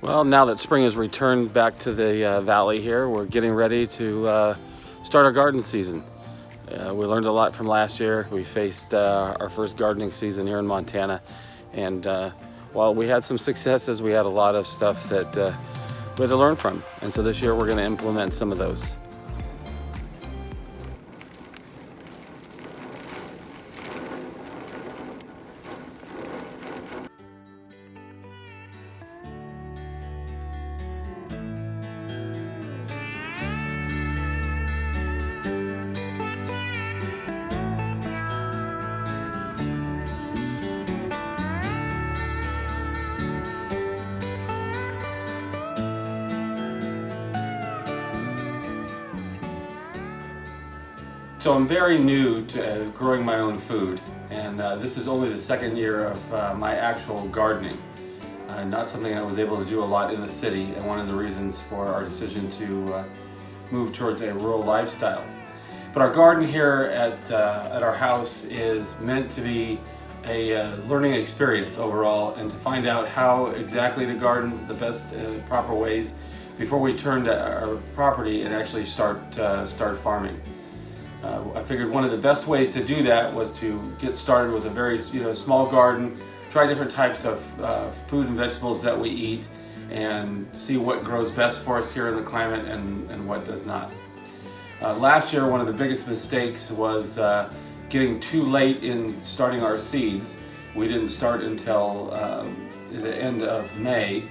Well, now that spring has returned back to the valley here, we're getting ready to start our garden season. We learned a lot from last year. We faced our first gardening season here in Montana, and while we had some successes, we had a lot of stuff that we had to learn from. And so this year we're going to implement some of those. So I'm very new to growing my own food, and this is only the second year of my actual gardening. Not something I was able to do a lot in the city, and one of the reasons for our decision to move towards a rural lifestyle. But our garden here at our house is meant to be a learning experience overall, and to find out how exactly to garden the best proper ways before we turn to our property and actually start farming. I figured one of the best ways to do that was to get started with a very small garden, try different types of food and vegetables that we eat, and see what grows best for us here in the climate and what does not. Last year, one of the biggest mistakes was getting too late in starting our seeds. We didn't start until the end of May,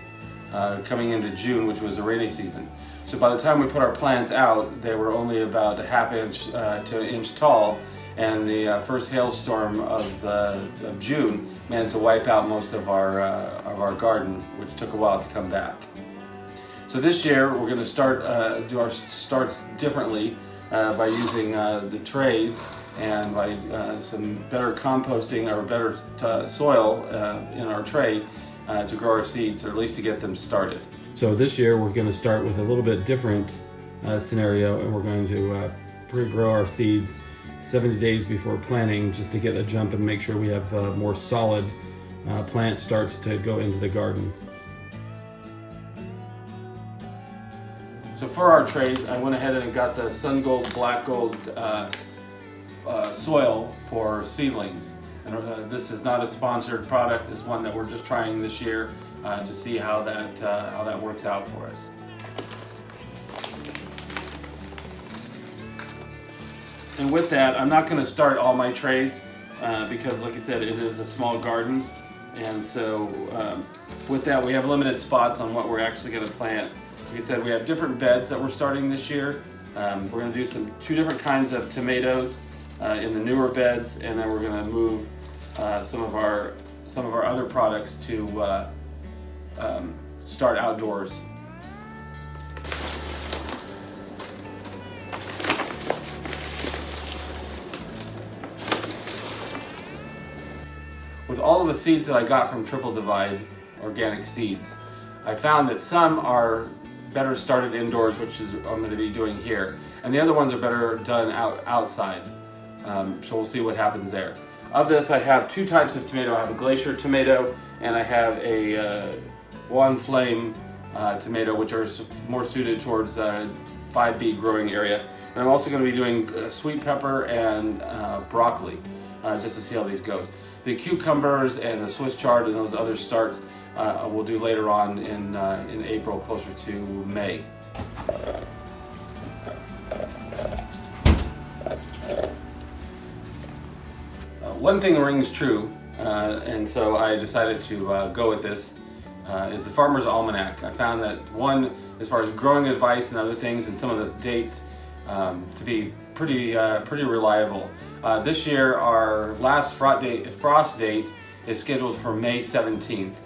coming into June, which was the rainy season. So by the time we put our plants out, they were only about a half inch to an inch tall, and the first hailstorm of June managed to wipe out most of our garden, which took a while to come back. So this year we're going to do our starts differently by using the trays and by some better composting or better soil in our tray to grow our seeds, or at least to get them started. So this year we're going to start with a little bit different scenario, and we're going to pre-grow our seeds 70 days before planting, just to get a jump and make sure we have more solid plant starts to go into the garden. So for our trays, I went ahead and got the Sun Gold Black Gold soil for seedlings. And this is not a sponsored product. It's one that we're just trying this year to see how that works out for us. And with that, I'm not going to start all my trays because, like I said, it is a small garden, and so with that, we have limited spots on what we're actually going to plant. Like I said, we have different beds that we're starting this year. We're going to do two different kinds of tomatoes in the newer beds, and then we're going to move some of our other products to start outdoors. With all of the seeds that I got from Triple Divide Organic Seeds, I found that some are better started indoors, which is what I'm going to be doing here, and the other ones are better done outside. So we'll see what happens there. Of this, I have two types of tomato. I have a glacier tomato, and I have a one flame tomato, which are more suited towards 5B growing area. And I'm also going to be doing sweet pepper and broccoli, just to see how these goes. The cucumbers and the Swiss chard and those other starts we'll do later on in April, closer to May. One thing rings true, and so I decided to go with this, is the Farmer's Almanac. I found that one, as far as growing advice and other things, and some of the dates to be pretty reliable. This year, our last frost date is scheduled for May 17th,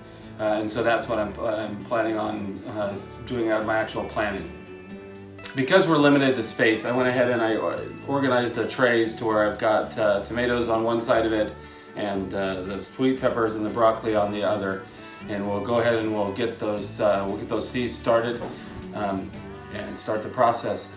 and so that's what I'm planning on doing out of my actual planning. Because we're limited to space, I went ahead and I organized the trays to where I've got tomatoes on one side of it and the sweet peppers and the broccoli on the other. And we'll go ahead and we'll get those seeds started and start the process.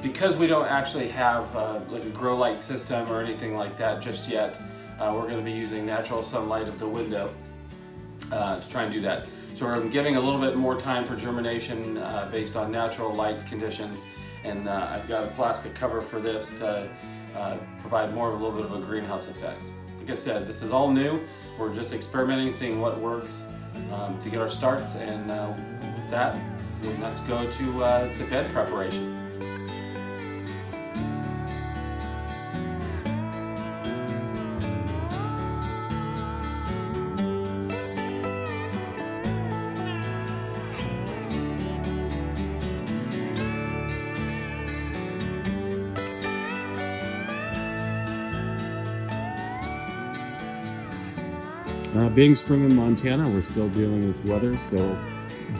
Because we don't actually have like a grow light system or anything like that just yet, we're going to be using natural sunlight of the window to try and do that. So we're giving a little bit more time for germination based on natural light conditions, and I've got a plastic cover for this to provide more of a little bit of a greenhouse effect. Like I said, this is all new. We're just experimenting, seeing what works to get our starts, and with that, we'll next go to bed preparation. Being spring in Montana, we're still dealing with weather, so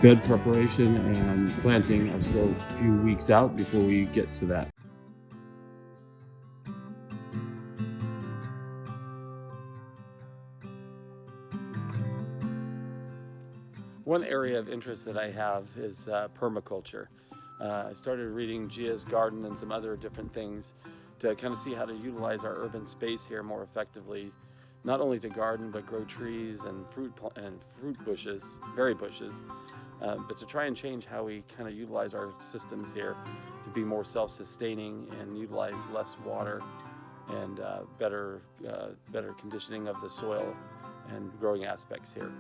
bed preparation and planting are still a few weeks out before we get to that. One area of interest that I have is permaculture. I started reading Gia's Garden and some other different things to kind of see how to utilize our urban space here more effectively, not only to garden but grow trees and fruit bushes, berry bushes, but to try and change how we kind of utilize our systems here to be more self-sustaining and utilize less water and better conditioning of the soil and growing aspects here.